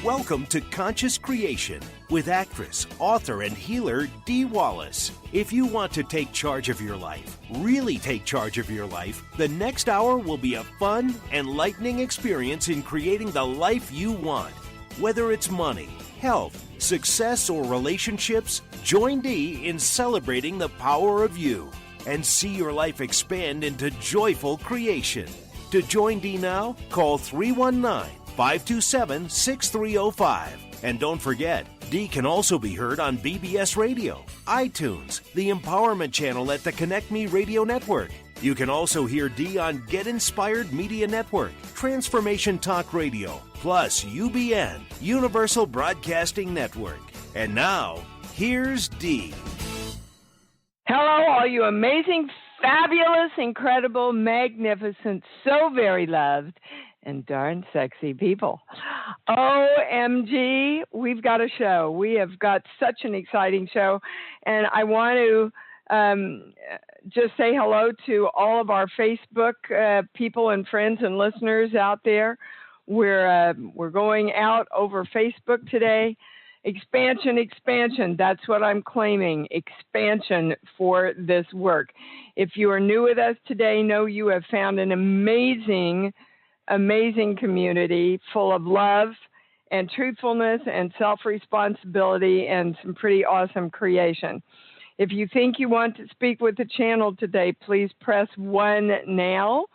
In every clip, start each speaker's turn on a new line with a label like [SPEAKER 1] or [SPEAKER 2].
[SPEAKER 1] Welcome to Conscious Creation with actress, author, and healer Dee Wallace. If you want to take charge of your life, really take charge of your life, the next hour will be a fun, enlightening experience in creating the life you want. Whether it's money, health, success, or relationships, join Dee in celebrating the power of you and see your life expand into joyful creation. To join Dee now, call 319-527-6305. And don't forget, Dee can also be heard on BBS Radio, iTunes, the Empowerment Channel at the Connect Me Radio Network. You can also hear Dee on Get Inspired Media Network, Transformation Talk Radio, plus UBN, Universal Broadcasting Network. And now, here's Dee.
[SPEAKER 2] Hello, all you amazing, fabulous, incredible, magnificent, so very loved, and darn sexy people. OMG, we've got a show. We have got such an exciting show, and I want to just say hello to all of our Facebook people and friends and listeners out there. We're going out over Facebook today. Expansion, that's what I'm claiming, expansion for this work. If you are new with us today, know you have found an amazing community full of love and truthfulness and self-responsibility and some pretty awesome creation. If you think you want to speak with the channel today, please press 1 now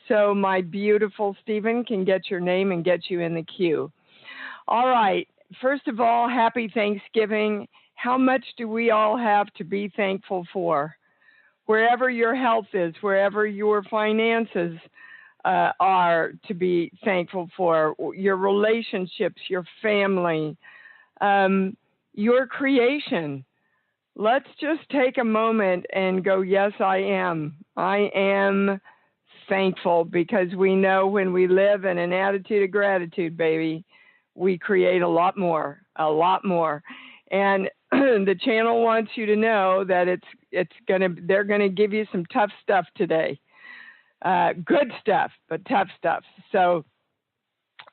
[SPEAKER 2] so my beautiful Stephen can get your name and get you in the queue. All right. First of all, happy Thanksgiving. How much do we all have to be thankful for? Wherever your health is, wherever your finances are to be thankful for, your relationships, your family, your creation. Let's just take a moment and go, yes, I am. I am thankful, because we know when we live in an attitude of gratitude, baby, we create a lot more. And the channel wants you to know that they're gonna give you some tough stuff today. Good stuff, but tough stuff. So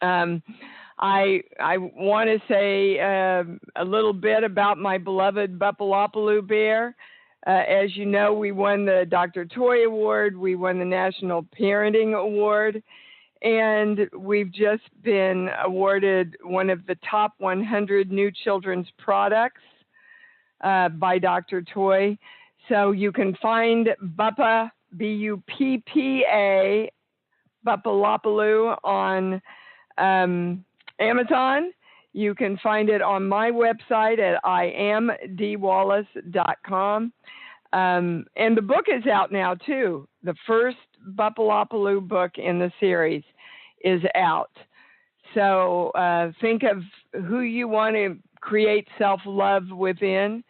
[SPEAKER 2] I want to say a little bit about my beloved Buffalopolis bear. As you know, we won the Dr. Toy Award. We won the National Parenting Award. And we've just been awarded one of the top 100 new children's products by Dr. Toy. So you can find Buppa, B-U-P-P-A, Buffalopolis on Amazon. You can find it on my website at iamdwallace.com. And the book is out now, too. The first Buffalopolis book in the series is out. So think of who you want to create self-love within,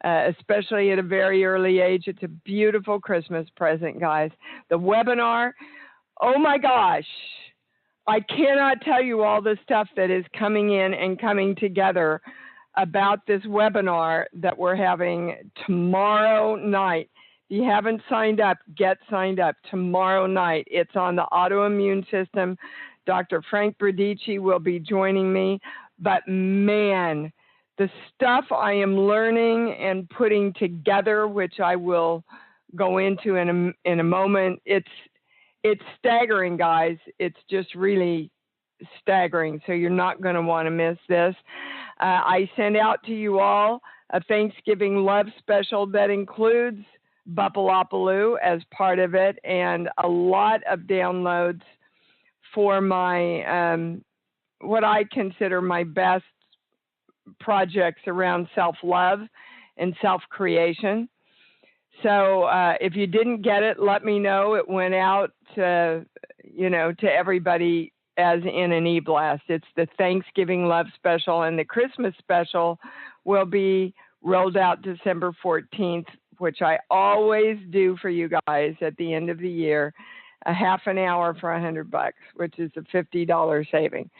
[SPEAKER 2] especially at a very early age. It's a beautiful Christmas present, guys. The webinar, oh my gosh, I cannot tell you all the stuff that is coming in and coming together about this webinar that we're having tomorrow night. If you haven't signed up, get signed up tomorrow night. It's on the autoimmune system. Dr. Frank Bradici will be joining me. But man, the stuff I am learning and putting together, which I will go into in a moment, it's staggering, guys. It's just really staggering. So you're not going to want to miss this. I send out to you all a Thanksgiving love special that includes Buffalopolis as part of it, and a lot of downloads for my what I consider my best projects around self-love and self-creation. So if you didn't get it, let me know. It went out to everybody as in an e-blast. It's the Thanksgiving Love Special, and the Christmas Special will be rolled out December 14th, which I always do for you guys at the end of the year, a half an hour for $100, which is a $50 saving.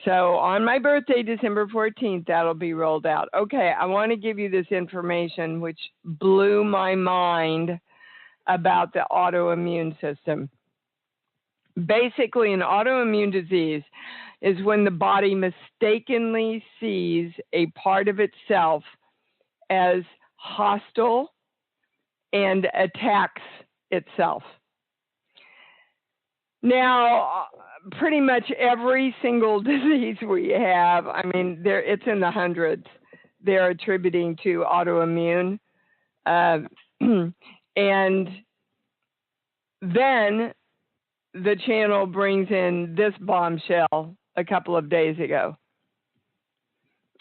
[SPEAKER 2] So on my birthday, December 14th, that'll be rolled out. Okay, I want to give you this information, which blew my mind about the autoimmune system. Basically, an autoimmune disease is when the body mistakenly sees a part of itself as hostile and attacks itself. Now, pretty much every single disease we have, I mean, it's in the hundreds, they're attributing to autoimmune. And then the channel brings in this bombshell a couple of days ago.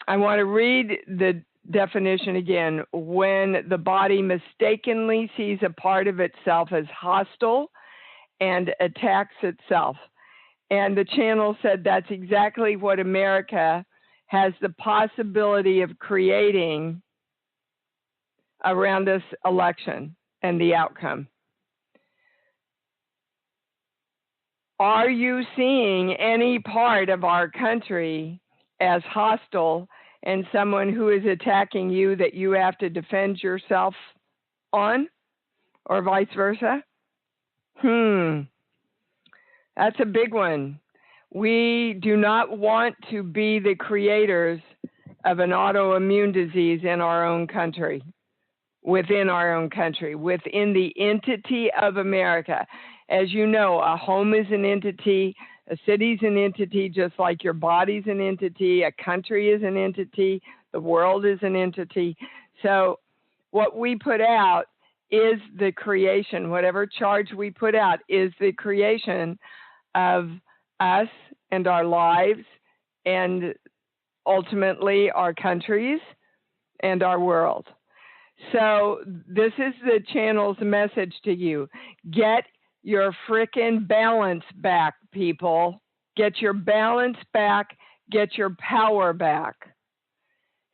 [SPEAKER 2] I want to read the definition again. When the body mistakenly sees a part of itself as hostile and attacks itself. And the channel said that's exactly what America has the possibility of creating around this election and the outcome. Are you seeing any part of our country as hostile and someone who is attacking you that you have to defend yourself on, or vice versa? That's a big one. We do not want to be the creators of an autoimmune disease in our own country, within our own country, within the entity of America. As you know, a home is an entity, a city's an entity, just like your body's an entity, a country is an entity, the world is an entity. So what we put out is the creation, whatever charge we put out is the creation of us and our lives and ultimately our countries and our world. So this is the channel's message to you. Get your frickin' balance back, people. Get your balance back. Get your power back.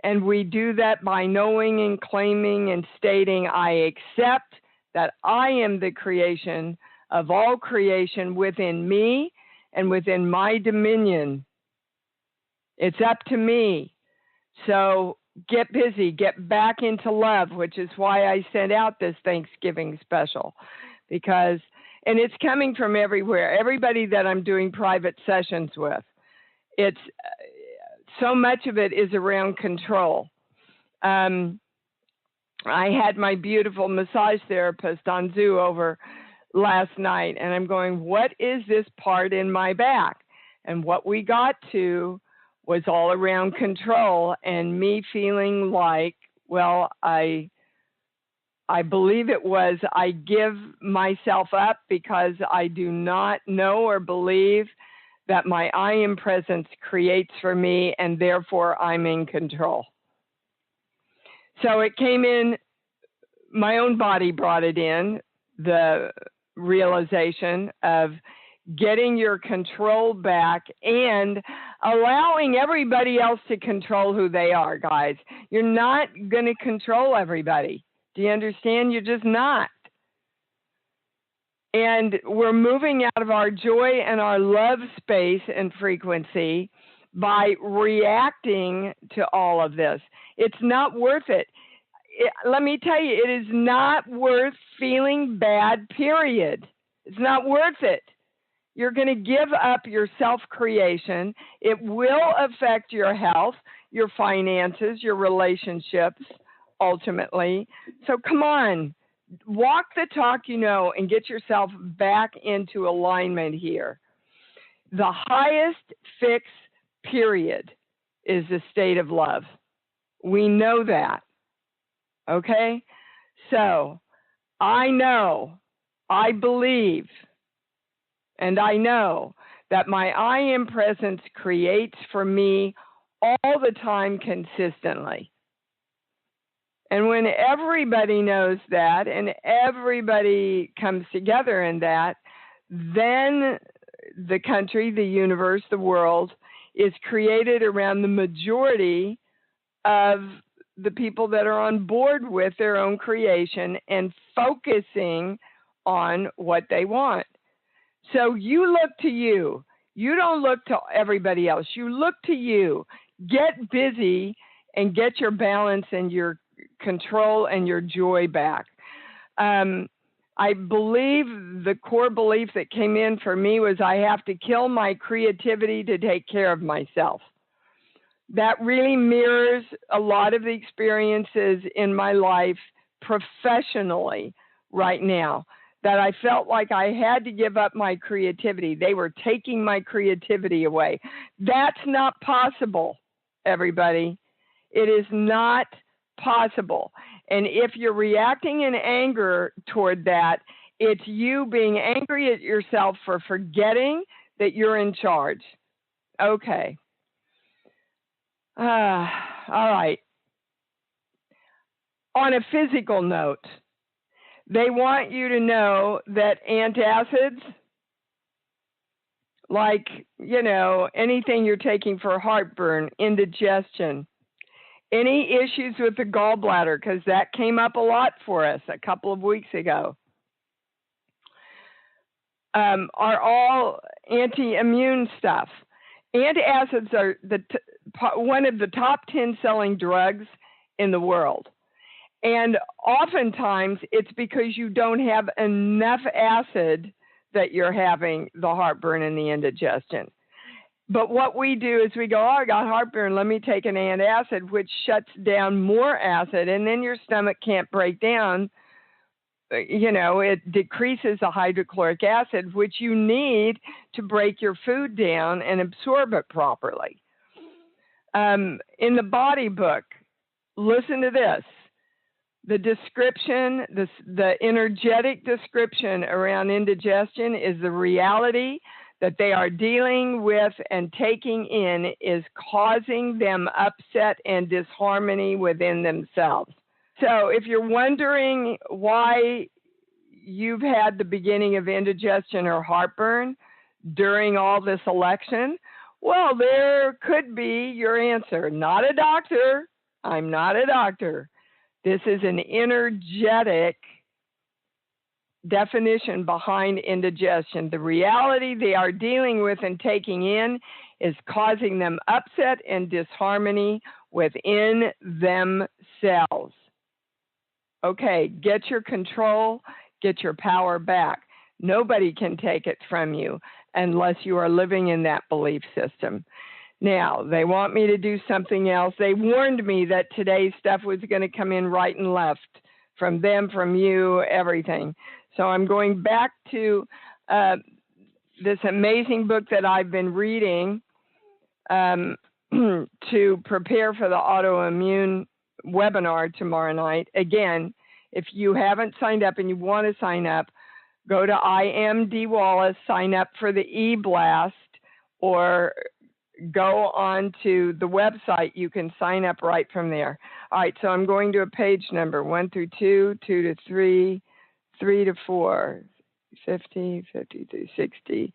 [SPEAKER 2] And we do that by knowing and claiming and stating, I accept that I am the creation of all creation within me and within my dominion. It's up to me. So get busy, get back into love, which is why I sent out this Thanksgiving special. Because, and it's coming from everywhere, everybody that I'm doing private sessions with. It's so much of it is around control. I had my beautiful massage therapist on Zoom over last night, and I'm going, what is this part in my back? And what we got to was all around control and me feeling like, well, I believe it was I give myself up because I do not know or believe that my I am presence creates for me, and therefore I'm in control. So it came in, my own body brought it in, the realization of getting your control back and allowing everybody else to control who they are, guys. You're not going to control everybody. Do you understand? You're just not. And we're moving out of our joy and our love space and frequency by reacting to all of this. It's not worth it. Let me tell you, it is not worth feeling bad, period. It's not worth it. You're going to give up your self-creation. It will affect your health, your finances, your relationships, ultimately. So come on. Walk the talk you know and get yourself back into alignment here. The highest fix, period, is the state of love. We know that. Okay? So I know, I believe, and I know that my I am presence creates for me all the time consistently. And when everybody knows that and everybody comes together in that, then the country, the universe, the world is created around the majority of the people that are on board with their own creation and focusing on what they want. So you look to you. You don't look to everybody else. You look to you. Get busy and get your balance and your control and your joy back. I believe the core belief that came in for me was I have to kill my creativity to take care of myself. That really mirrors a lot of the experiences in my life professionally right now, that I felt like I had to give up my creativity. They were taking my creativity away. That's not possible, everybody. It is not possible. And if you're reacting in anger toward that, it's you being angry at yourself for forgetting that you're in charge. Okay. All right. On a physical note, they want you to know that antacids, like, anything you're taking for heartburn, indigestion, any issues with the gallbladder, because that came up a lot for us a couple of weeks ago, are all anti-immune stuff. Antacids are one of the top 10 selling drugs in the world. And oftentimes it's because you don't have enough acid that you're having the heartburn and the indigestion. But what we do is we go, oh, I got heartburn, let me take an antacid, which shuts down more acid, and then your stomach can't break down. It decreases the hydrochloric acid, which you need to break your food down and absorb it properly. In the body book, listen to this. The description, the energetic description around indigestion is the reality that they are dealing with and taking in is causing them upset and disharmony within themselves. So if you're wondering why you've had the beginning of indigestion or heartburn during all this election, well, there could be your answer. Not a doctor. I'm not a doctor. This is an energetic definition behind indigestion. The reality they are dealing with and taking in is causing them upset and disharmony within themselves. Okay, get your control, get your power back. Nobody can take it from you unless you are living in that belief system. Now, they want me to do something else. They warned me that today's stuff was going to come in right and left, from them, from you, everything. So I'm going back to this amazing book that I've been reading to prepare for the autoimmune webinar tomorrow night. Again, if you haven't signed up and you want to sign up, go to I Am D Wallace, sign up for the e-blast, or go on to the website. You can sign up right from there. All right, so I'm going to a page number 1 through 2, 2 to 3, 3 to 4, 50, 50 through 60,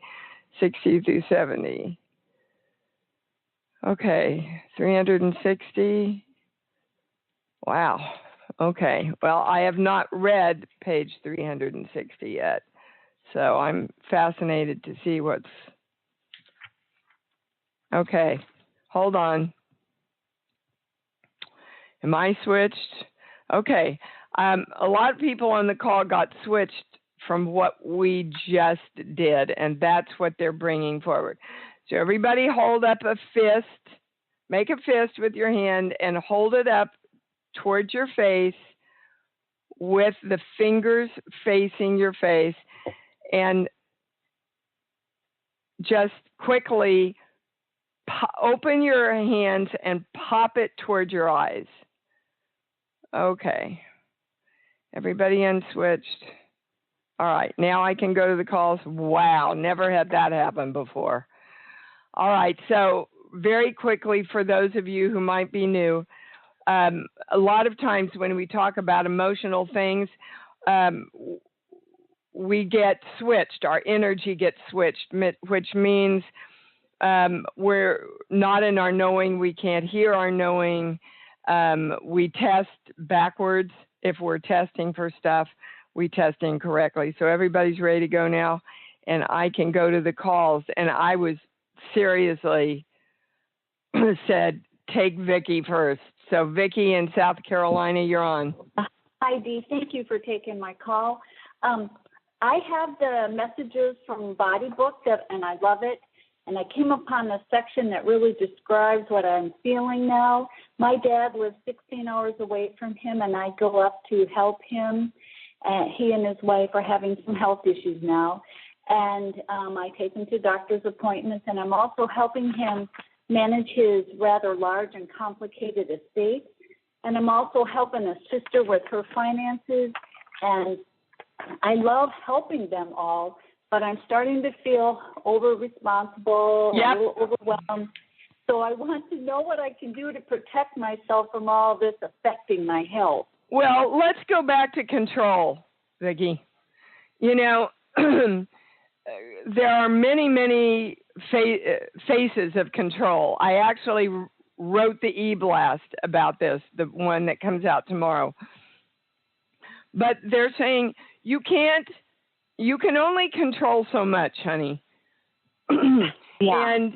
[SPEAKER 2] 60 through 70. Okay, 360. Wow. Okay, well, I have not read page 360 yet, so I'm fascinated to see what's... Okay, hold on. Am I switched? Okay. A lot of people on the call got switched from what we just did, and that's what they're bringing forward. So everybody hold up a fist. Make a fist with your hand and hold it up towards your face with the fingers facing your face, and just quickly open your hands and pop it toward your eyes. Okay. Everybody unswitched. All right. Now I can go to the calls. Wow. Never had that happen before. All right. So very quickly, for those of you who might be new, a lot of times when we talk about emotional things, we get switched. Our energy gets switched, which means we're not in our knowing. We can't hear our knowing. We test backwards. If we're testing for stuff, we test incorrectly. So everybody's ready to go now, and I can go to the calls. And I was seriously said, take Vicki first. So Vicki in South Carolina, you're on.
[SPEAKER 3] Hi, Dee. Thank you for taking my call. I have the messages from Body Book, and I love it. And I came upon a section that really describes what I'm feeling now. My dad lives 16 hours away from him, and I go up to help him. He and his wife are having some health issues now. And I take him to doctor's appointments, and I'm also helping him manage his rather large and complicated estate. And I'm also helping a sister with her finances. And I love helping them all, but I'm starting to feel over-responsible,
[SPEAKER 2] Yep.
[SPEAKER 3] a little overwhelmed. So I want to know what I can do to protect myself from all this affecting my health.
[SPEAKER 2] Well, let's go back to control, Vicki. You know, there are many faces of control. I actually wrote the e-blast about this, the one that comes out tomorrow. But they're saying you can only control so much, honey.
[SPEAKER 3] Yeah.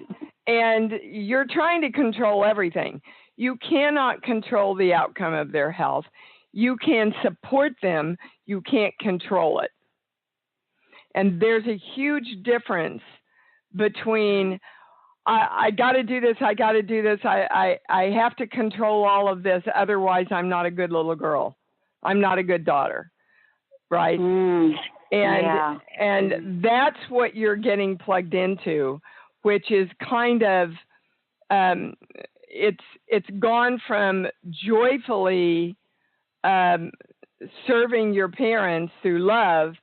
[SPEAKER 2] And you're trying to control everything. You cannot control the outcome of their health. You can support them. You can't control it. And there's a huge difference between I got to do this, I got to do this, I have to control all of this, otherwise I'm not a good little girl. I'm not a good daughter, right? And that's what you're getting plugged into, which is kind of it's gone from joyfully serving your parents through love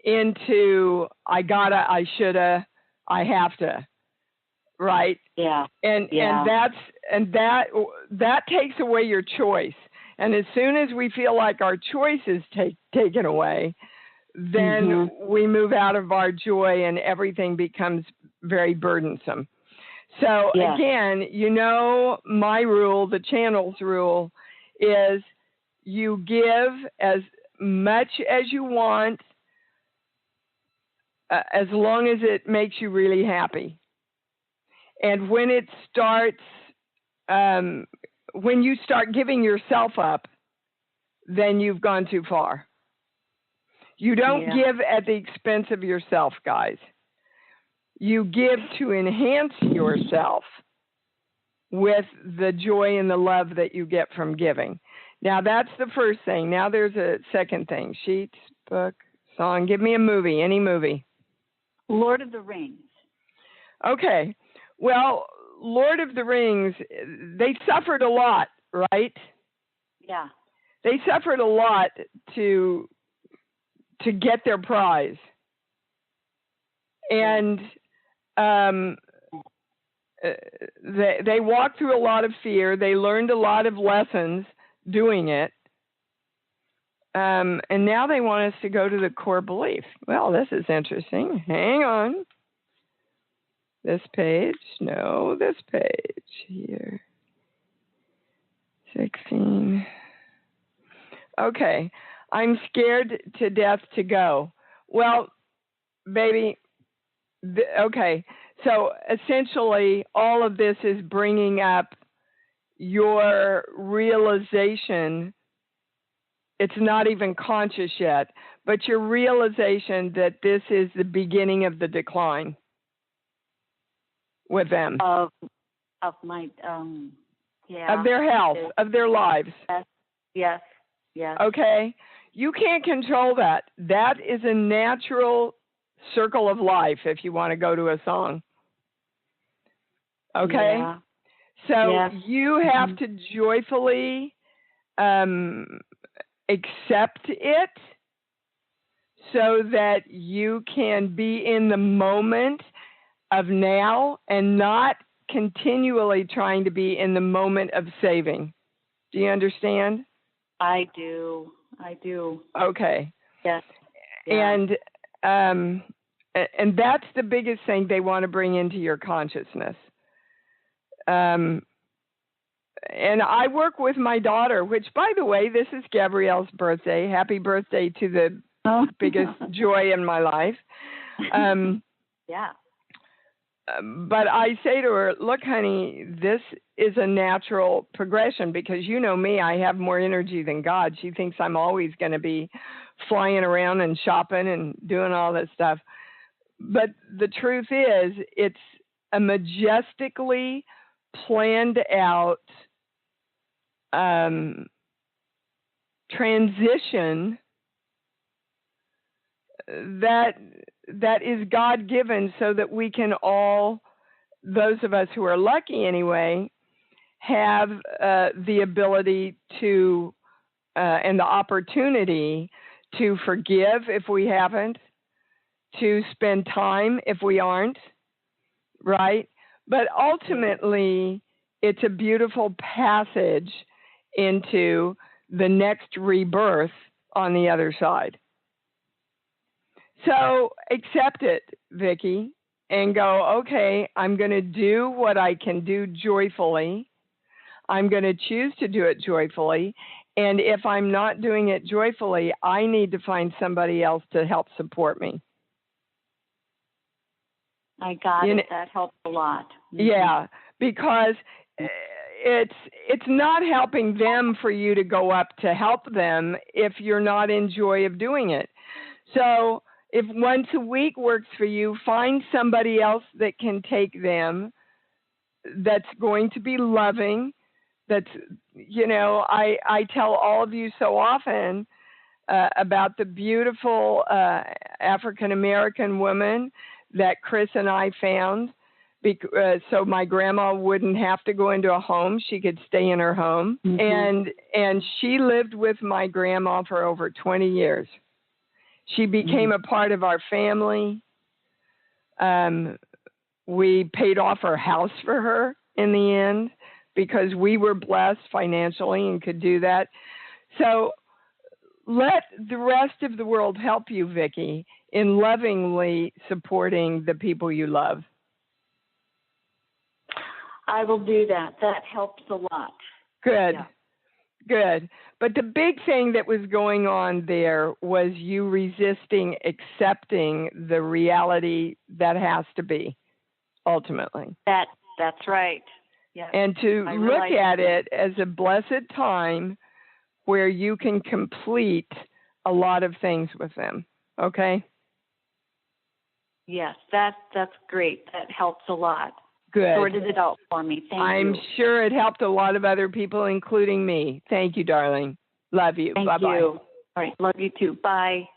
[SPEAKER 2] into I gotta, I shoulda, I have to, right?
[SPEAKER 3] Yeah.
[SPEAKER 2] And that takes away your choice. And as soon as we feel like our choice is taken away, then we move out of our joy and everything becomes very burdensome. So again, you know, my rule, the channel's rule, is you give as much as you want, as long as it makes you really happy. And when it starts, when you start giving yourself up, then you've gone too far. You don't give at the expense of yourself, guys. You give to enhance yourself with the joy and the love that you get from giving. Now, that's the first thing. Now there's a second thing. Sheets, book, song. Give me a movie, any movie.
[SPEAKER 3] Lord of the Rings.
[SPEAKER 2] Okay. Well, Lord of the Rings, they suffered a lot, right?
[SPEAKER 3] Yeah.
[SPEAKER 2] They suffered a lot to get their prize. And they walked through a lot of fear. They learned a lot of lessons doing it. And now they want us to go to the core belief. Well, this is interesting. Hang on. This page. No, this page here. 16. Okay. I'm scared to death to go. Well, baby, okay. So essentially, all of this is bringing up your realization. It's not even conscious yet, but your realization that this is the beginning of the decline with them.
[SPEAKER 3] Of my,
[SPEAKER 2] Of their health, of their lives.
[SPEAKER 3] Yes.
[SPEAKER 2] Okay? You can't control that. That is a natural circle of life, if you want to go to a song. Okay?
[SPEAKER 3] Yeah.
[SPEAKER 2] So you have to joyfully accept it so that you can be in the moment of now and not continually trying to be in the moment of saving. Do you understand?
[SPEAKER 3] I do.
[SPEAKER 2] Okay.
[SPEAKER 3] Yes. Yeah.
[SPEAKER 2] And that's the biggest thing they want to bring into your consciousness. And I work with my daughter, which, by the way, this is Gabrielle's birthday. Happy birthday to the biggest joy in my life.
[SPEAKER 3] Yeah.
[SPEAKER 2] But I say to her, look, honey, this is a natural progression because you know me, I have more energy than God. She thinks I'm always going to be flying around and shopping and doing all this stuff. But the truth is, it's a majestically planned out transition that is God given, so that we can all, those of us who are lucky anyway, have the ability to and the opportunity to forgive if we haven't, to spend time if we aren't, right? But ultimately, it's a beautiful passage into the next rebirth on the other side. So accept it, Vicki, and go, okay, I'm going to do what I can do joyfully. I'm going to choose to do it joyfully. And if I'm not doing it joyfully, I need to find somebody else to help support me.
[SPEAKER 3] I got it. That helps a lot. Mm-hmm.
[SPEAKER 2] Yeah, because it's not helping them for you to go up to help them if you're not in joy of doing it. So if once a week works for you, find somebody else that can take them, that's going to be loving. That's, I tell all of you so often about the beautiful African-American woman that Chris and I found, so my grandma wouldn't have to go into a home. She could stay in her home. Mm-hmm. And she lived with my grandma for over 20 years. She became a part of our family. We paid off our house for her in the end because we were blessed financially and could do that. So let the rest of the world help you, Vicki, in lovingly supporting the people you love.
[SPEAKER 3] I will do that. That helps a lot.
[SPEAKER 2] Good. Yeah. Good. But the big thing that was going on there was you resisting accepting the reality that has to be, ultimately.
[SPEAKER 3] That's right. Yeah.
[SPEAKER 2] And to look at it as a blessed time where you can complete a lot of things with them. Okay?
[SPEAKER 3] Yes, that's great. That helps a lot.
[SPEAKER 2] Good.
[SPEAKER 3] Sorted it out for me. Thank you.
[SPEAKER 2] I'm sure it helped a lot of other people, including me. Thank you, darling. Love you.
[SPEAKER 3] Thank
[SPEAKER 2] Bye-bye.
[SPEAKER 3] you. All right. Love you too. Bye.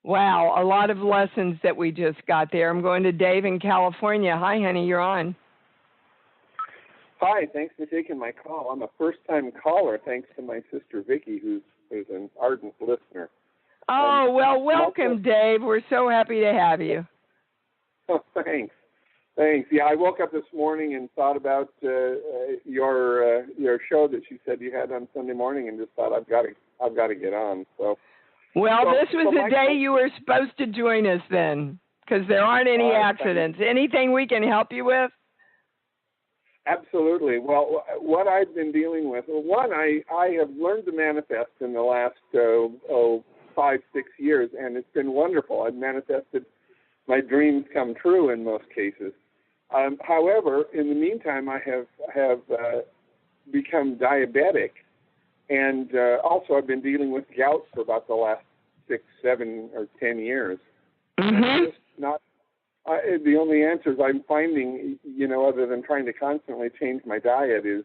[SPEAKER 2] Wow, a lot of lessons that we just got there. I'm going to Dave in California. Hi, honey. You're on.
[SPEAKER 4] Hi. Thanks for taking my call. I'm a first-time caller, thanks to my sister Vicki, who's an ardent listener.
[SPEAKER 2] Oh, well, welcome, Dave. We're so happy to have you.
[SPEAKER 4] Oh, thanks. Thanks. Yeah, I woke up this morning and thought about your show that you said you had on Sunday morning, and just thought I've got to get on. So,
[SPEAKER 2] this was the day you were supposed to join us then, because there aren't any accidents. Anything we can help you with?
[SPEAKER 4] Absolutely. Well, what I've been dealing with, one, I have learned to manifest in the last 5-6 years, and it's been wonderful. I've manifested my dreams come true in most cases. However, in the meantime, I have become diabetic, and also I've been dealing with gout for about the last 6, 7, or 10 years.
[SPEAKER 2] Mm-hmm.
[SPEAKER 4] Just not the only answers I'm finding, other than trying to constantly change my diet, is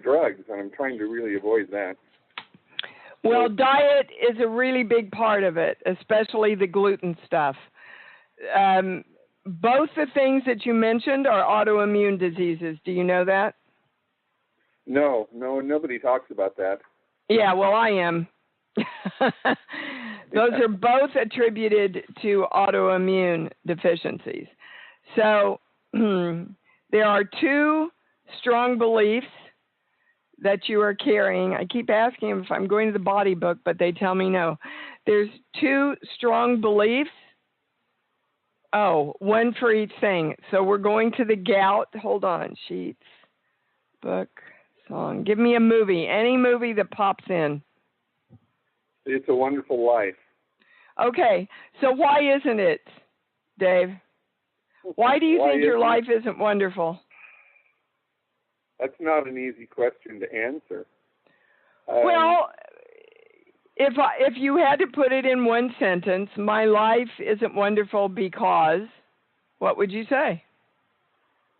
[SPEAKER 4] drugs, and I'm trying to really avoid that.
[SPEAKER 2] Well, diet is a really big part of it, especially the gluten stuff. Both the things that you mentioned are autoimmune diseases. Do you know that?
[SPEAKER 4] No, nobody talks about that.
[SPEAKER 2] Yeah, well, I am. Those are both attributed to autoimmune deficiencies. So there are 2 strong beliefs that you are carrying. I keep asking them if I'm going to the body book, but they tell me no. There's 2 strong beliefs. Oh, one for each thing. So we're going to the gout. Hold on. Sheets, book, song. Give me a movie. Any movie that pops in.
[SPEAKER 4] It's a Wonderful Life.
[SPEAKER 2] Okay. So why isn't it, Dave? Why do you
[SPEAKER 4] Why
[SPEAKER 2] think your
[SPEAKER 4] isn't it?
[SPEAKER 2] life isn't wonderful?
[SPEAKER 4] That's not an easy question to answer.
[SPEAKER 2] Well, if you had to put it in one sentence, my life isn't wonderful because, what would you say?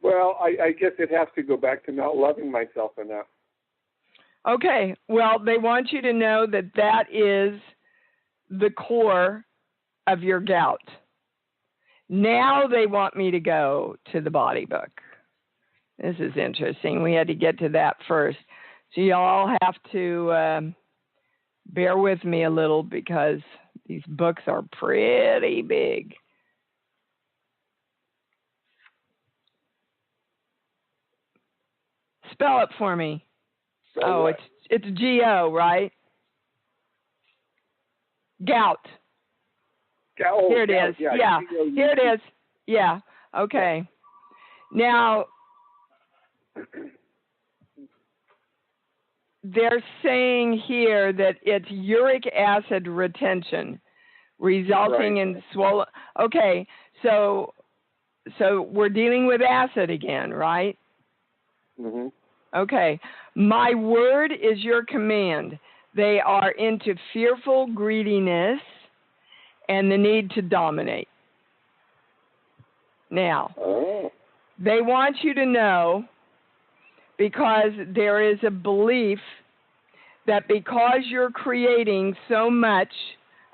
[SPEAKER 4] Well, I guess it has to go back to not loving myself enough.
[SPEAKER 2] Okay, well, they want you to know that that is the core of your gout. Now they want me to go to the body book. This is interesting. We had to get to that first. So you all have to bear with me a little because these books are pretty big. Spell it for me.
[SPEAKER 4] So
[SPEAKER 2] it's G-O, right? Gout. Here it is. Yeah. Here it is. Yeah. Okay. Now, they're saying here that it's uric acid retention resulting in swollen. Okay. So we're dealing with acid again, right?
[SPEAKER 4] Mm-hmm.
[SPEAKER 2] Okay. My word is your command. They are into fearful greediness and the need to dominate. Now, they want you to know, because there is a belief that because you're creating so much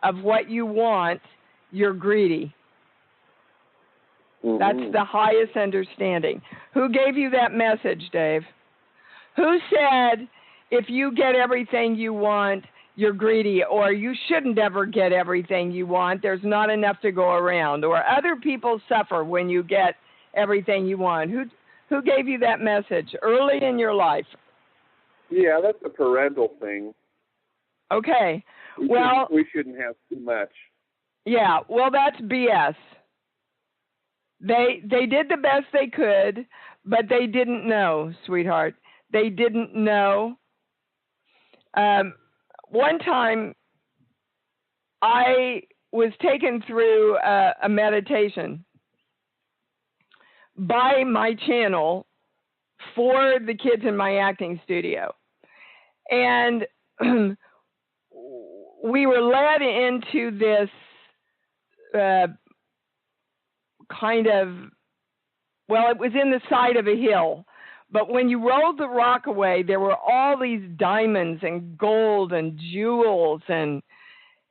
[SPEAKER 2] of what you want, you're greedy.
[SPEAKER 4] Mm-hmm.
[SPEAKER 2] That's the highest understanding. Who gave you that message, Dave? Who said if you get everything you want, you're greedy, or you shouldn't ever get everything you want, there's not enough to go around, or other people suffer when you get everything you want? Who gave you that message early in your life?
[SPEAKER 4] Yeah, that's a parental thing.
[SPEAKER 2] Okay.
[SPEAKER 4] We shouldn't have too much.
[SPEAKER 2] Yeah, well, that's BS. They did the best they could, but they didn't know, sweetheart. They didn't know. One time, I was taken through a meditation by my channel for the kids in my acting studio. And we were led into this kind of, well, it was in the side of a hill. But when you rolled the rock away, there were all these diamonds and gold and jewels, and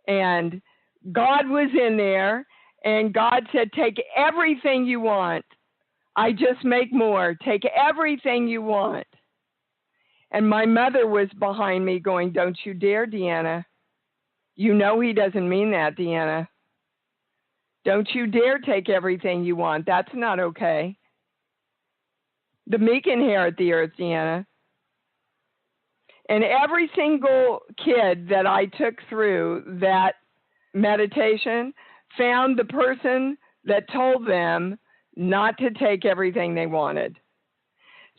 [SPEAKER 2] God was in there, and God said, take everything you want. I just make more. Take everything you want. And my mother was behind me going, don't you dare, Deanna. You know he doesn't mean that, Deanna. Don't you dare take everything you want. That's not okay. The meek inherit the earth, Deanna. And every single kid that I took through that meditation found the person that told them not to take everything they wanted.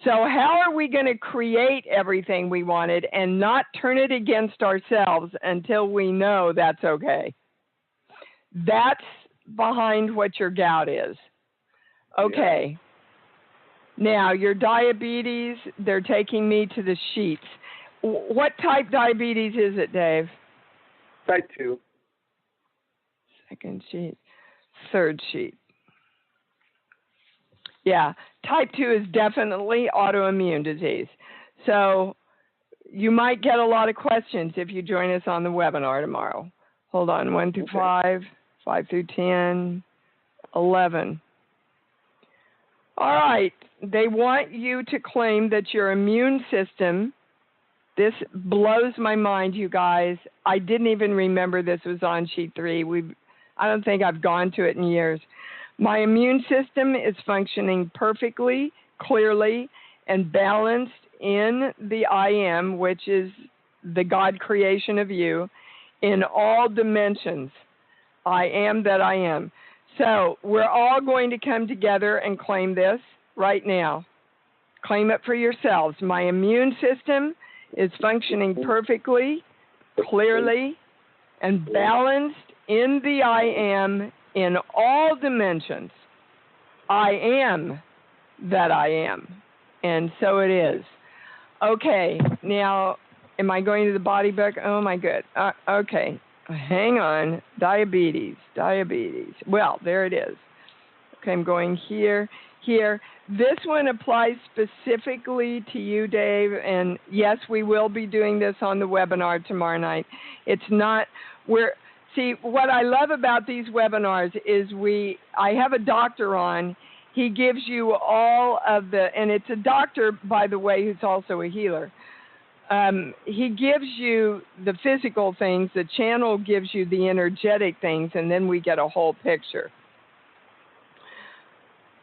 [SPEAKER 2] So how are we going to create everything we wanted and not turn it against ourselves until we know that's okay? That's behind what your gout is. Okay. Yeah. Now, your diabetes, they're taking me to the sheets. What type diabetes is it, Dave?
[SPEAKER 4] Type 2.
[SPEAKER 2] Second sheet. Third sheet. Yeah, type 2 is definitely autoimmune disease. So you might get a lot of questions if you join us on the webinar tomorrow. Hold on, 1 through 5, 5 through 10, 11. All right, they want you to claim that your immune system, this blows my mind, you guys. I didn't even remember this was on sheet 3. I don't think I've gone to it in years. My immune system is functioning perfectly, clearly, and balanced in the I am, which is the God creation of you, in all dimensions. I am that I am. So we're all going to come together and claim this right now. Claim it for yourselves. My immune system is functioning perfectly, clearly, and balanced in the I am in all dimensions. I am that I am. And so it is. Okay, now, am I going to the body book? Oh, my good. Okay, hang on. Diabetes. Well, there it is. Okay, I'm going here. This one applies specifically to you, Dave, and yes, we will be doing this on the webinar tomorrow night. It's not, see, what I love about these webinars is I have a doctor on. He gives you all of and it's a doctor, by the way, who's also a healer. He gives you the physical things, the channel gives you the energetic things, and then we get a whole picture.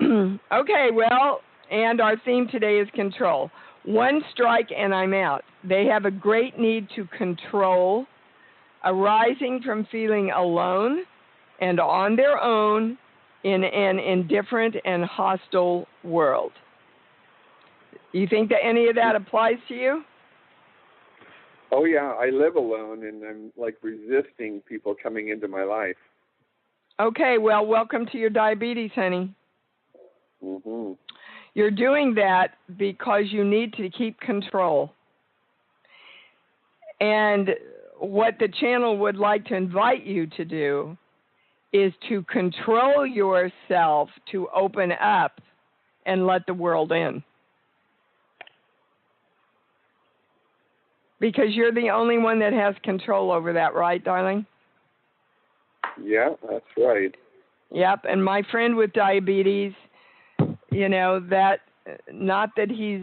[SPEAKER 2] Okay, well, and our theme today is control. One strike and I'm out. They have a great need to control, arising from feeling alone and on their own in an indifferent and hostile world. You think that any of that applies to you?
[SPEAKER 4] Oh, yeah, I live alone, and I'm like resisting people coming into my life.
[SPEAKER 2] Okay, well, welcome to your diabetes, honey.
[SPEAKER 4] Mm-hmm.
[SPEAKER 2] You're doing that because you need to keep control. And what the channel would like to invite you to do is to control yourself to open up and let the world in. Because you're the only one that has control over that, right, darling?
[SPEAKER 4] Yeah, that's right.
[SPEAKER 2] Yep, and my friend with diabetes, that not that he's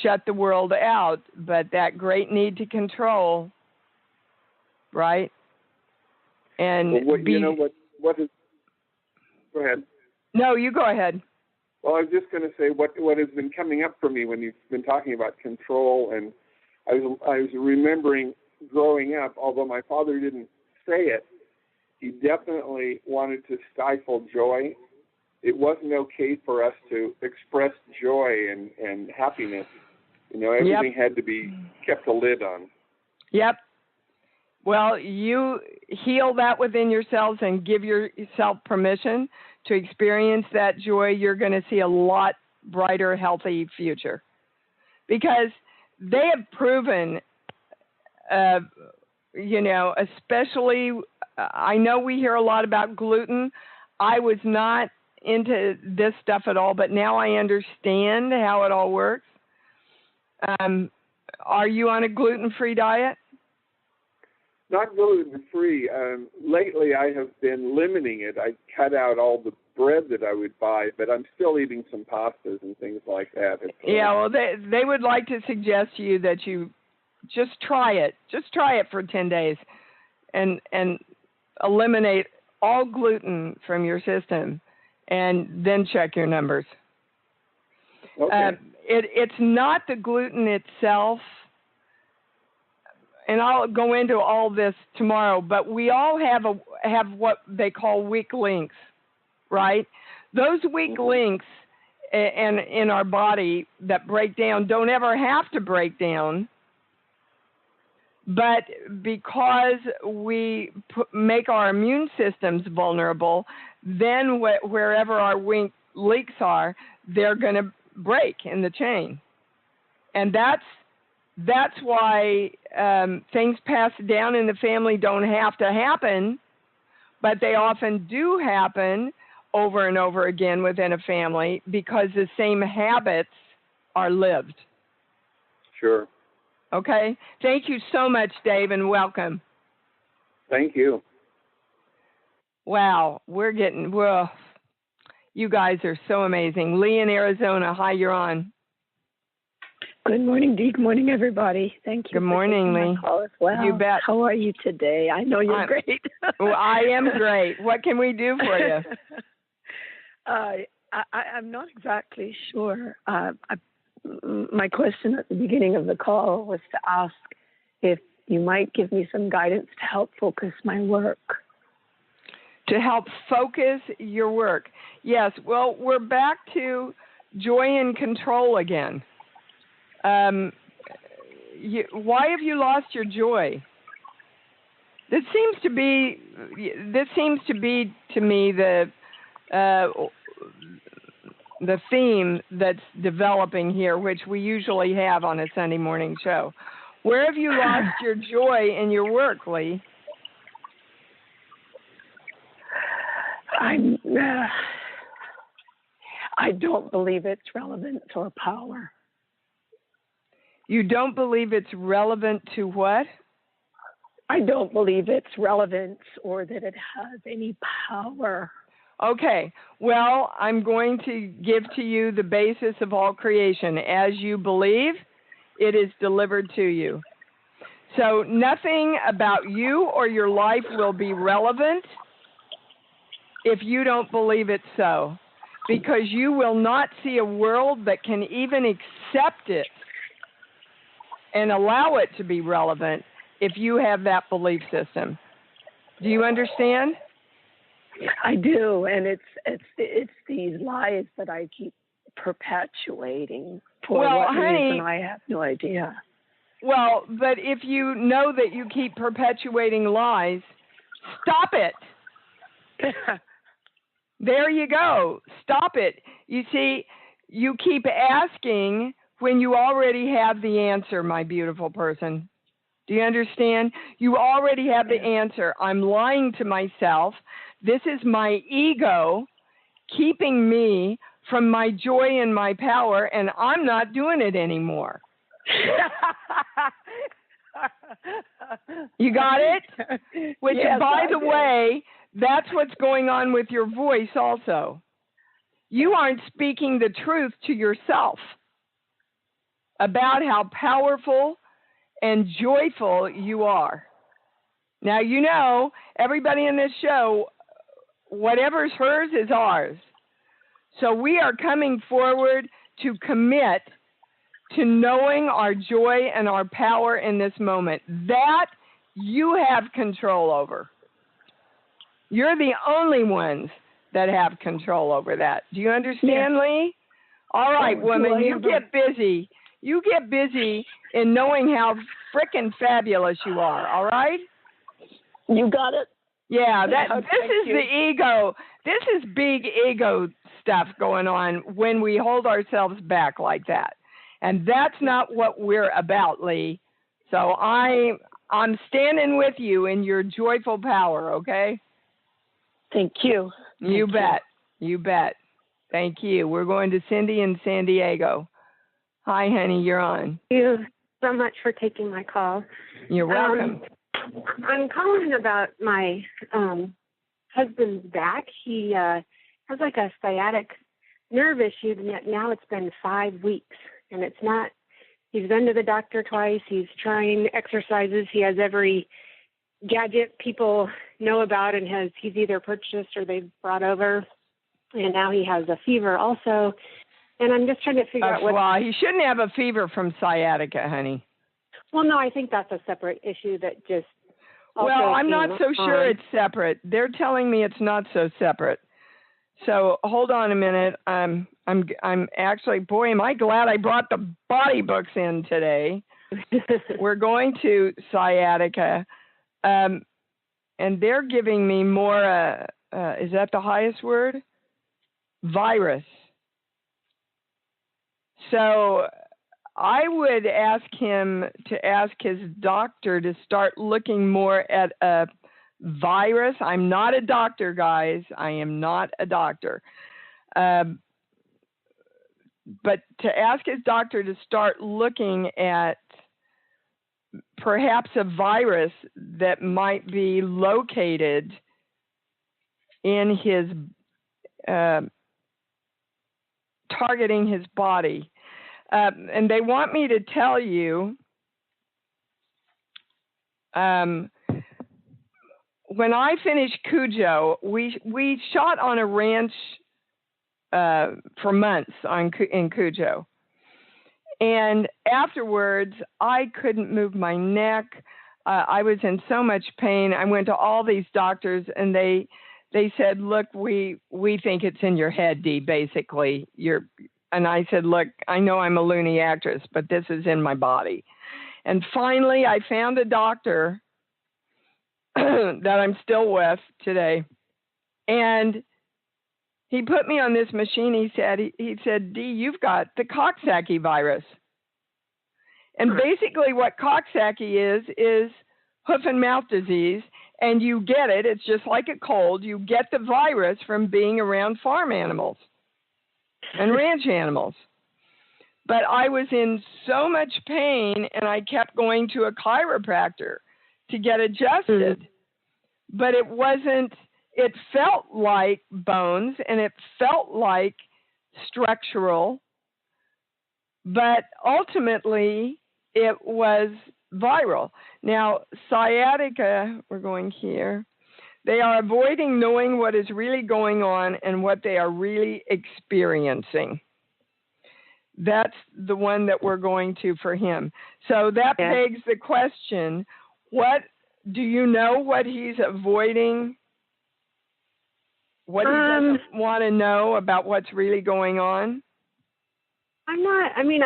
[SPEAKER 2] shut the world out, but that great need to control, right? And
[SPEAKER 4] what is? Go ahead.
[SPEAKER 2] No, you go ahead.
[SPEAKER 4] Well, I was just going to say what has been coming up for me when you've been talking about control, and I was remembering growing up. Although my father didn't say it, he definitely wanted to stifle joy. It wasn't okay for us to express joy and happiness. Everything had to be kept a lid on. Yep.
[SPEAKER 2] Well, you heal that within yourselves and give yourself permission to experience that joy. You're going to see a lot brighter, healthy future. Because they have proven, especially, I know we hear a lot about gluten. I was not into this stuff at all, but now I understand how it all works. Are you on a gluten-free diet?
[SPEAKER 4] Not gluten-free. Lately, I have been limiting it. I cut out all the bread that I would buy, but I'm still eating some pastas and things like that.
[SPEAKER 2] Yeah, well, they would like to suggest to you that you just try it. Just try it for 10 days and eliminate all gluten from your system. And then check your numbers.
[SPEAKER 4] Okay.
[SPEAKER 2] It's not the gluten itself, and I'll go into all this tomorrow, but we all have what they call weak links, right? Those weak links in our body that break down don't ever have to break down, but because we make our immune systems vulnerable, then wherever our weak links are, they're going to break in the chain. And that's why things passed down in the family don't have to happen, but they often do happen over and over again within a family because the same habits are lived.
[SPEAKER 4] Sure.
[SPEAKER 2] Okay. Thank you so much, Dave, and welcome.
[SPEAKER 4] Thank you.
[SPEAKER 2] Wow, you guys are so amazing. Lee in Arizona, hi, you're on.
[SPEAKER 5] Good morning, Dee. Good morning, everybody. Thank you.
[SPEAKER 2] Good morning, Lee.
[SPEAKER 5] Call as well.
[SPEAKER 2] You bet.
[SPEAKER 5] How are you today? I know you're great.
[SPEAKER 2] Well, I am great. What can we do for you?
[SPEAKER 5] I'm not exactly sure. My question at the beginning of the call was to ask if you might give me some guidance to help focus my work.
[SPEAKER 2] To help focus your work. Yes, well, we're back to joy and control again. Why have you lost your joy? This seems to be to me the theme that's developing here, which we usually have on a Sunday morning show. Where have you lost your joy in your work, Lee?
[SPEAKER 5] I don't believe it's relevance or power.
[SPEAKER 2] You don't believe it's relevant to what?
[SPEAKER 5] I don't believe it's relevance or that it has any power.
[SPEAKER 2] Okay, well, I'm going to give to you the basis of all creation. As you believe, it is delivered to you. So nothing about you or your life will be relevant if you don't believe it so, because you will not see a world that can even accept it and allow it to be relevant if you have that belief system. Do you understand?
[SPEAKER 5] I do, and it's these lies that I keep perpetuating for what reason I have no idea.
[SPEAKER 2] Well, but if you know that you keep perpetuating lies, stop it. There you go. Stop it. You see, you keep asking when you already have the answer, my beautiful person. Do you understand? You already have the answer. I'm lying to myself. This is my ego keeping me from my joy and my power, and I'm not doing it anymore. You got it? Which, yes, by the way, that's what's going on with your voice also. You aren't speaking the truth to yourself about how powerful and joyful you are. Now, you know, everybody in this show, whatever's hers is ours. So we are coming forward to commit to knowing our joy and our power in this moment. That you have control over. You're the only ones that have control over that. Do you understand, Lee? All right, woman, you get busy. You get busy in knowing how frickin' fabulous you are, all right?
[SPEAKER 5] You got it.
[SPEAKER 2] Yeah, this is the ego. This is big ego stuff going on when we hold ourselves back like that. And that's not what we're about, Lee. So I'm standing with you in your joyful power, okay?
[SPEAKER 5] Thank you.
[SPEAKER 2] You bet. You bet. Thank you. We're going to Cindy in San Diego. Hi, honey, you're on.
[SPEAKER 6] Thank you so much for taking my call.
[SPEAKER 2] You're welcome.
[SPEAKER 6] I'm calling about my husband's back. He has like a sciatic nerve issue, and yet now it's been 5 weeks, and it's not. He's been to the doctor twice. He's trying exercises. He has every gadget people know about, and he's either purchased or they've brought over, and now he has a fever also. And I'm just trying to figure out what.
[SPEAKER 2] Well, he shouldn't have a fever from sciatica, honey.
[SPEAKER 6] Well, no, I think that's a separate issue that just.
[SPEAKER 2] Well, I'm not so sure it's separate. They're telling me it's not so separate. So hold on a minute. I'm actually, boy, am I glad I brought the body books in today. We're going to sciatica, and they're giving me more. Is that the highest word? Virus. So I would ask him to ask his doctor to start looking more at a virus. I'm not a doctor, guys. I am not a doctor. But to ask his doctor to start looking at perhaps a virus that might be located in his, targeting his body. And they want me to tell you, when I finished Cujo, we shot on a ranch for months in Cujo. And afterwards, I couldn't move my neck. I was in so much pain. I went to all these doctors, and they said, look, we think it's in your head, Dee, basically. And I said, look, I know I'm a loony actress, but this is in my body. And finally, I found a doctor that I'm still with today. And he put me on this machine. He said, Dee, you've got the Coxsackie virus. And basically what Coxsackie is hoof and mouth disease, and you get it. It's just like a cold. You get the virus from being around farm animals and ranch animals. But I was in so much pain, and I kept going to a chiropractor to get adjusted. But it wasn't, it felt like bones, and it felt like structural, but ultimately it was viral. Now, sciatica, we're going here, they are avoiding knowing what is really going on and what they are really experiencing. That's the one that we're going to for him. So that begs the question, what do you know what he's avoiding? What he doesn't want to know about what's really going on?
[SPEAKER 6] I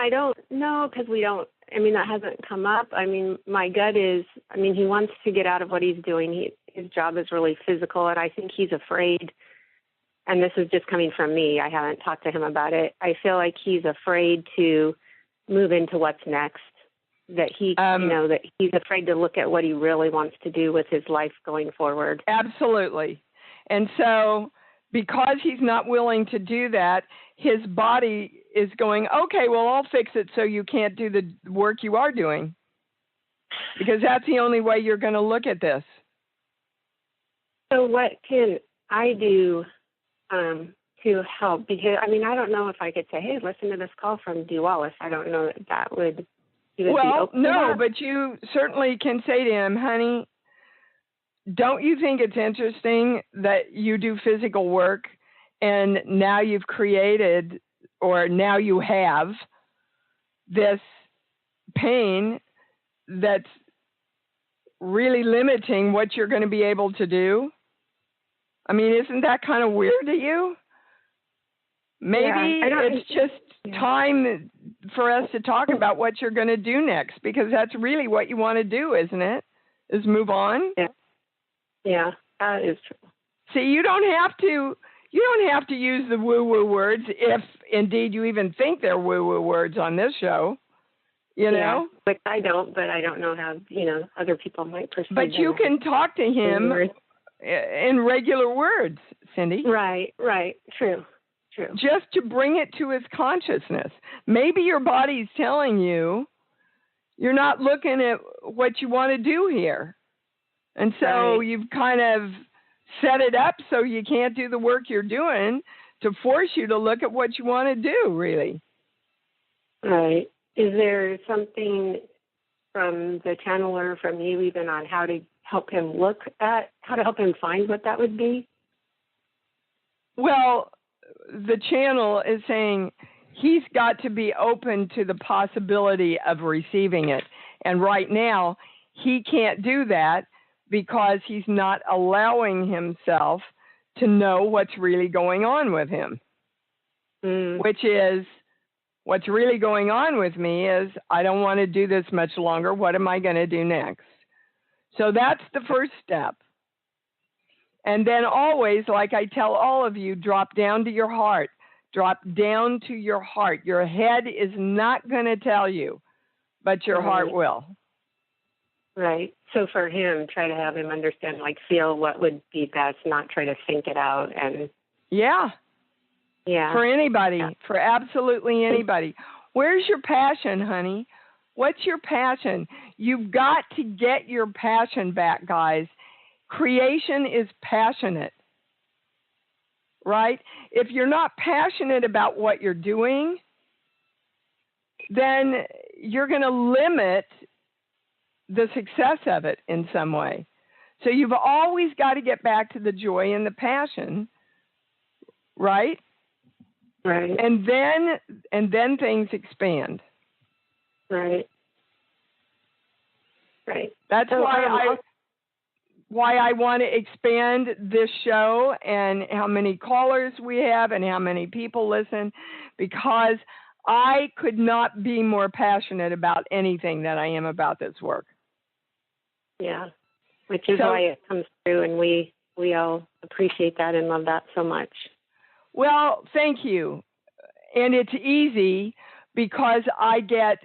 [SPEAKER 6] don't know because that hasn't come up. My gut is, he wants to get out of what he's doing. His job is really physical, and I think he's afraid, and this is just coming from me. I haven't talked to him about it. I feel like he's afraid to move into what's next, that that he's afraid to look at what he really wants to do with his life going forward.
[SPEAKER 2] Absolutely. And so because he's not willing to do that, his body is going, okay, well, I'll fix it so you can't do the work you are doing. Because that's the only way you're going to look at this.
[SPEAKER 6] So what can I do to help? Because, I don't know if I could say, hey, listen to this call from Dee Wallace. I don't know that would be open.
[SPEAKER 2] No, but you certainly can say to him, honey, don't you think it's interesting that you do physical work and now you've created, or now you have this pain that's really limiting what you're going to be able to do? Isn't that kind of weird to you? Maybe it's just time for us to talk about what you're going to do next, because that's really what you want to do, isn't it? Is move on?
[SPEAKER 6] Yeah, that is true.
[SPEAKER 2] See, you don't have to use the woo-woo words if indeed you even think they're woo-woo words on this show. You know?
[SPEAKER 6] Which I don't, but I don't know how, other people might perceive.
[SPEAKER 2] But you can talk to him in regular words, Cindy.
[SPEAKER 6] Right. True.
[SPEAKER 2] Just to bring it to his consciousness. Maybe your body's telling you you're not looking at what you want to do here. And so you've kind of set it up so you can't do the work you're doing to force you to look at what you want to do, really.
[SPEAKER 6] Right. Is there something from the channeler, from you even, on how to help him find what that would be?
[SPEAKER 2] Well, the channel is saying he's got to be open to the possibility of receiving it. And right now, he can't do that because he's not allowing himself to know what's really going on with him. Which is, what's really going on with me is, I don't want to do this much longer. What am I going to do next? So that's the first step. And then always, like I tell all of you, drop down to your heart. Drop down to your heart. Your head is not going to tell you, but your heart will.
[SPEAKER 6] Right. So for him, try to have him understand, feel what would be best, not try to think it out. And
[SPEAKER 2] Yeah. For anybody, for absolutely anybody. Where's your passion, honey? What's your passion? You've got to get your passion back, guys. Creation is passionate, right? If you're not passionate about what you're doing, then you're going to limit the success of it in some way. So you've always got to get back to the joy and the passion, right?
[SPEAKER 6] Right.
[SPEAKER 2] And then things expand.
[SPEAKER 6] Right.
[SPEAKER 2] That's why I want to expand this show and how many callers we have and how many people listen, because I could not be more passionate about anything than I am about this work.
[SPEAKER 6] Yeah, which is why it comes through, and we all appreciate that and love that so much.
[SPEAKER 2] Well, thank you. And it's easy because I get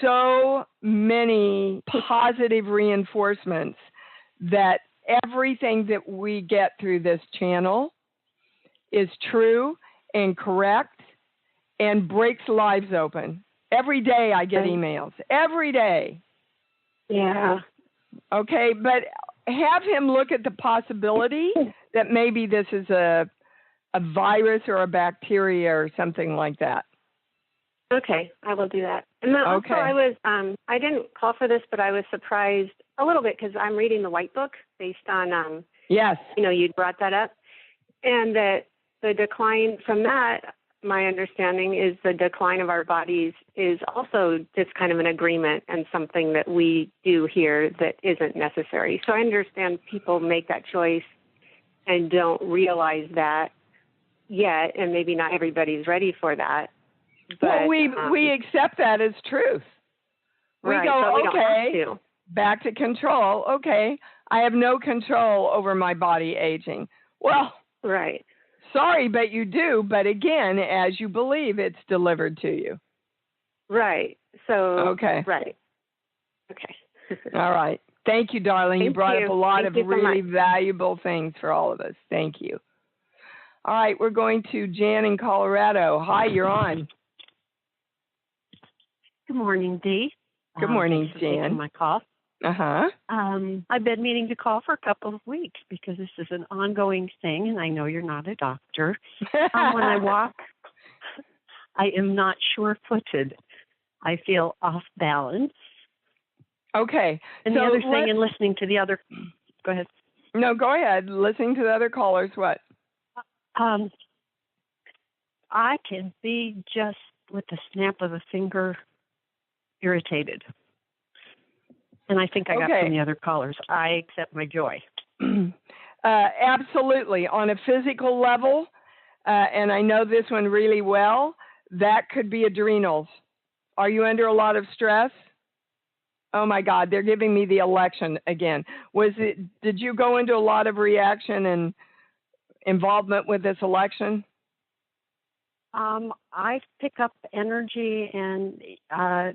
[SPEAKER 2] so many positive reinforcements that everything that we get through this channel is true and correct and breaks lives open. Every day I get emails. Every day.
[SPEAKER 6] Yeah.
[SPEAKER 2] Okay, but have him look at the possibility that maybe this is a virus or a bacteria or something like that.
[SPEAKER 6] Okay, I will do that. And then also I was, I didn't call for this, but I was surprised a little bit because I'm reading the White Book based on,
[SPEAKER 2] yes,
[SPEAKER 6] you brought that up. And that the decline from that, my understanding is the decline of our bodies is also just kind of an agreement and something that we do here that isn't necessary. So I understand people make that choice and don't realize that yet, and maybe not everybody's ready for that. But,
[SPEAKER 2] well, we accept that as truth. We
[SPEAKER 6] right,
[SPEAKER 2] go,
[SPEAKER 6] we
[SPEAKER 2] okay,
[SPEAKER 6] don't have to.
[SPEAKER 2] Back to control. Okay, I have no control over my body aging. Well,
[SPEAKER 6] right.
[SPEAKER 2] Sorry, but you do. But again, as you believe, it's delivered to you.
[SPEAKER 6] Right. So.
[SPEAKER 2] Okay.
[SPEAKER 6] Right. Okay.
[SPEAKER 2] All right. Thank you, darling. You brought up a lot of really valuable things for all of us. Thank you. All right, we're going to Jan in Colorado. Hi, you're on.
[SPEAKER 7] Good morning, Dee.
[SPEAKER 2] Good morning,
[SPEAKER 7] thanks for taking
[SPEAKER 2] Jan.
[SPEAKER 7] my call.
[SPEAKER 2] Uh-huh.
[SPEAKER 7] I've been meaning to call for a couple of weeks because this is an ongoing thing, and I know you're not a doctor. When I walk, I am not sure-footed. I feel off balance.
[SPEAKER 2] Okay.
[SPEAKER 7] And the other thing, and listening to the other, go ahead.
[SPEAKER 2] No, go ahead. Listening to the other callers, what?
[SPEAKER 7] I can be just with the snap of a finger irritated. And I think I got from the other callers. I accept my joy.
[SPEAKER 2] Absolutely. On a physical level, and I know this one really well, that could be adrenals. Are you under a lot of stress? Oh my God, they're giving me the election again. Did you go into a lot of reaction and involvement with this election?
[SPEAKER 7] I pick up energy and I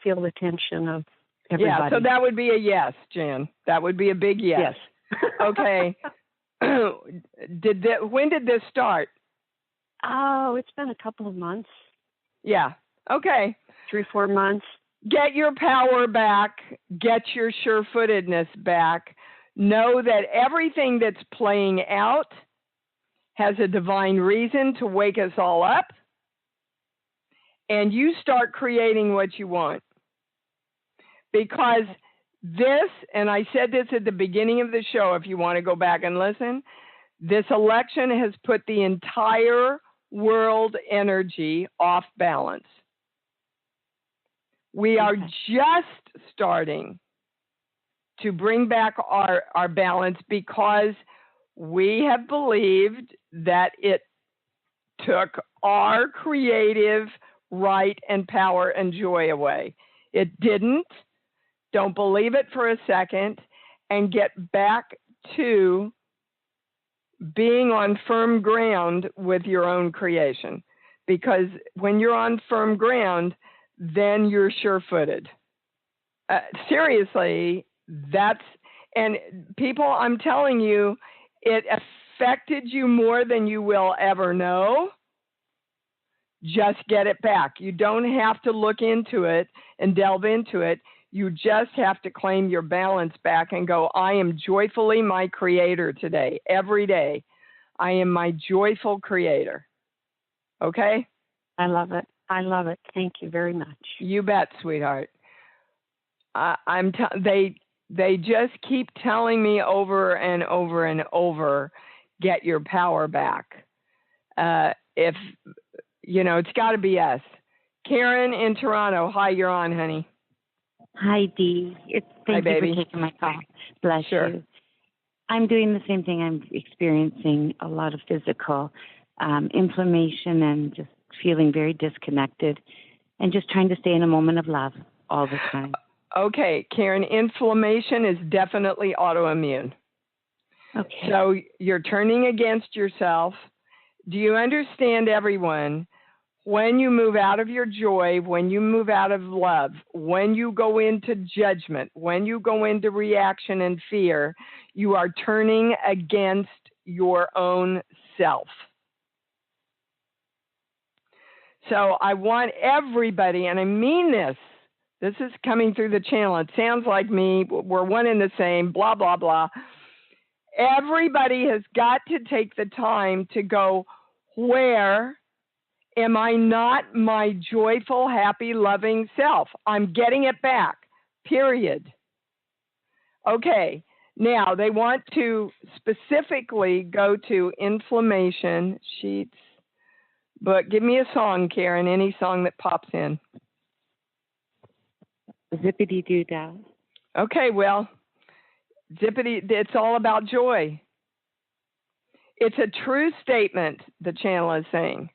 [SPEAKER 7] feel the tension of everybody.
[SPEAKER 2] Yeah, so that would be a yes, Jan. That would be a big yes. Okay. When did this start?
[SPEAKER 7] Oh, it's been a couple of months.
[SPEAKER 2] Yeah. Okay.
[SPEAKER 7] 3-4 months.
[SPEAKER 2] Get your power back. Get your sure-footedness back. Know that everything that's playing out has a divine reason to wake us all up. And you start creating what you want. Because this, and I said this at the beginning of the show, if you want to go back and listen, this election has put the entire world energy off balance. We are just starting to bring back our balance because we have believed that it took our creative right and power and joy away. It didn't. Don't believe it for a second and get back to being on firm ground with your own creation. Because when you're on firm ground, then you're sure-footed. Seriously, and people, I'm telling you, it affected you more than you will ever know. Just get it back. You don't have to look into it and delve into it. You just have to claim your balance back and go, I am joyfully my creator today. Every day, I am my joyful creator. Okay?
[SPEAKER 7] I love it. I love it. Thank you very much.
[SPEAKER 2] You bet, sweetheart. They just keep telling me over and over and over, get your power back. If it's got to be us. Karen in Toronto. Hi, you're on, honey.
[SPEAKER 8] Hi, Dee. Thank you for taking my call. Bless you. I'm doing the same thing. I'm experiencing a lot of physical inflammation and just feeling very disconnected and just trying to stay in a moment of love all the time.
[SPEAKER 2] Okay, Karen, inflammation is definitely autoimmune.
[SPEAKER 8] Okay.
[SPEAKER 2] So you're turning against yourself. Do you understand, everyone? When you move out of your joy, when you move out of love, when you go into judgment, when you go into reaction and fear, you are turning against your own self. So I want everybody, and I mean this is coming through the channel. It sounds like me. We're one and the same, blah, blah, blah. Everybody has got to take the time to go, where am I not my joyful, happy, loving self? I'm getting it back, period. Okay, now they want to specifically go to inflammation sheets. But give me a song, Karen, any song that pops in.
[SPEAKER 8] Zippity doo dah.
[SPEAKER 2] Okay, well, zippity, it's all about joy. It's a true statement, the channel is saying,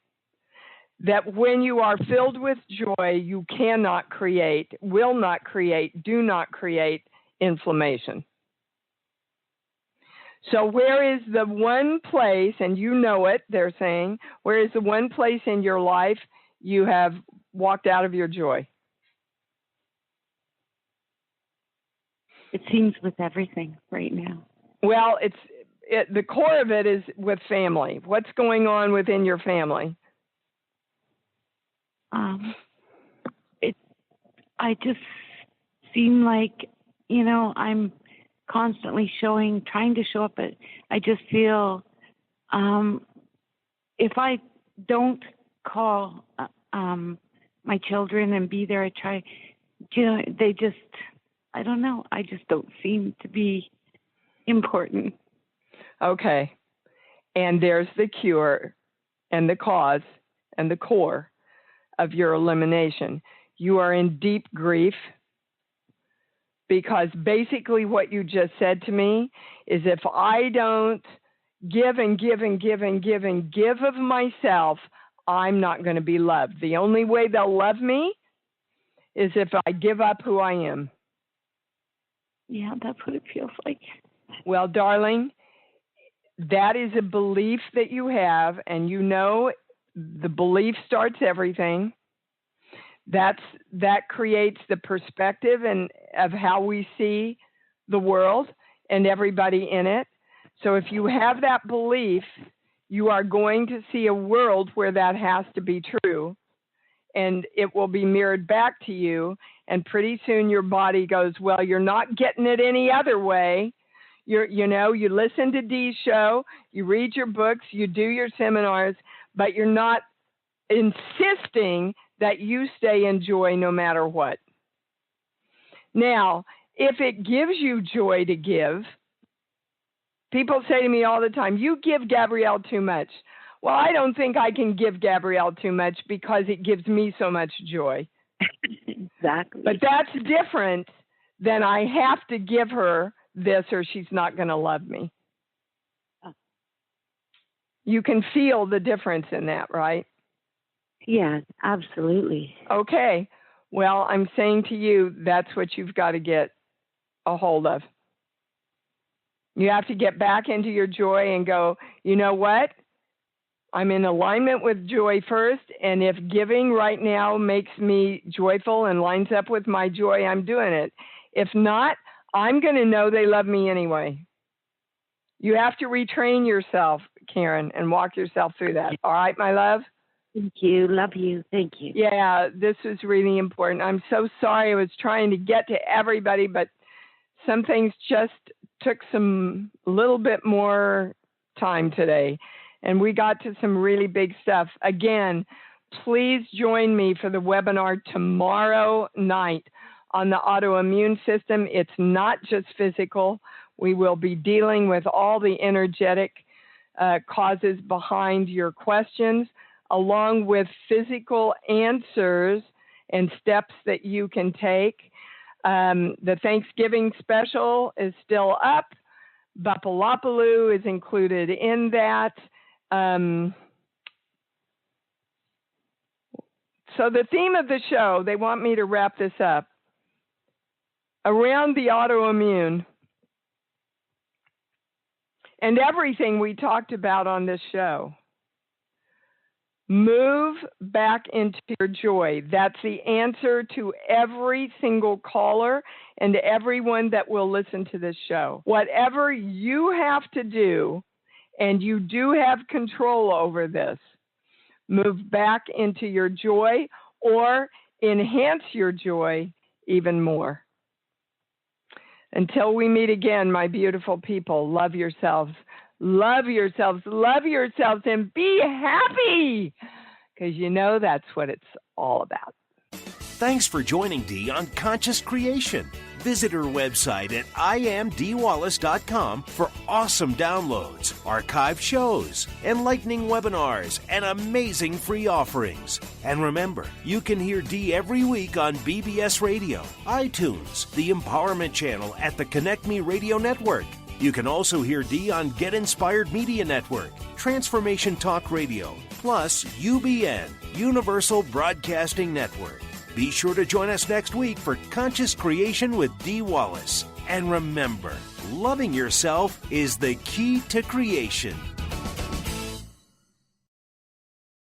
[SPEAKER 2] that when you are filled with joy, you cannot create, will not create, do not create inflammation. So where is the one place, and you know it, they're saying, where is the one place in your life you have walked out of your joy?
[SPEAKER 8] It seems with everything right now.
[SPEAKER 2] Well, the core of it is with family. What's going on within your family?
[SPEAKER 8] I just seem like, I'm constantly trying to show up, but I just feel if I don't call my children and be there, I try, they just, I don't know, I just don't seem to be important.
[SPEAKER 2] Okay. And there's the cure and the cause and the core of your elimination. You are in deep grief because basically what you just said to me is if I don't give and give and give and give and give of myself, I'm not going to be loved. The only way they'll love me is if I give up who I am.
[SPEAKER 8] Yeah, that's what it feels like.
[SPEAKER 2] Well, darling, that is a belief that you have, and the belief starts everything. That creates the perspective and of how we see the world and everybody in it. So if you have that belief, you are going to see a world where that has to be true, and it will be mirrored back to you. And pretty soon your body goes, well, you're not getting it any other way. You listen to Dee's show, you read your books, you do your seminars, but you're not insisting that you stay in joy no matter what. Now, if it gives you joy to give, people say to me all the time, you give Gabrielle too much. Well, I don't think I can give Gabrielle too much because it gives me so much joy.
[SPEAKER 8] Exactly.
[SPEAKER 2] But that's different than I have to give her this or she's not going to love me. You can feel the difference in that, right?
[SPEAKER 8] Yeah, absolutely.
[SPEAKER 2] Okay. Well, I'm saying to you, that's what you've got to get a hold of. You have to get back into your joy and go, you know what? I'm in alignment with joy first, and if giving right now makes me joyful and lines up with my joy, I'm doing it. If not, I'm going to know they love me anyway. You have to retrain yourself, Karen, and walk yourself through that. All right, my love?
[SPEAKER 8] Thank you. Love you. Thank you.
[SPEAKER 2] Yeah, this is really important. I'm so sorry. I was trying to get to everybody, but some things just took a little bit more time today. And we got to some really big stuff. Again, please join me for the webinar tomorrow night on the autoimmune system. It's not just physical. We will be dealing with all the energetic causes behind your questions, along with physical answers and steps that you can take. The Thanksgiving special is still up. Bapalopaloo is included in that. So the theme of the show, they want me to wrap this up, around the autoimmune and everything we talked about on this show. Move back into your joy. That's the answer to every single caller and everyone that will listen to this show. Whatever you have to do, and you do have control over this, move back into your joy or enhance your joy even more. Until we meet again, my beautiful people, love yourselves. Love yourselves, and be happy, because you know that's what it's all about.
[SPEAKER 1] Thanks for joining Dee on Conscious Creation. Visit her website at imdwallace.com for awesome downloads, archived shows, enlightening webinars, and amazing free offerings. And remember, you can hear Dee every week on BBS Radio, iTunes, the Empowerment Channel at the Connect Me Radio Network. You can also hear Dee on Get Inspired Media Network, Transformation Talk Radio, plus UBN, Universal Broadcasting Network. Be sure to join us next week for Conscious Creation with Dee Wallace. And remember, loving yourself is the key to creation.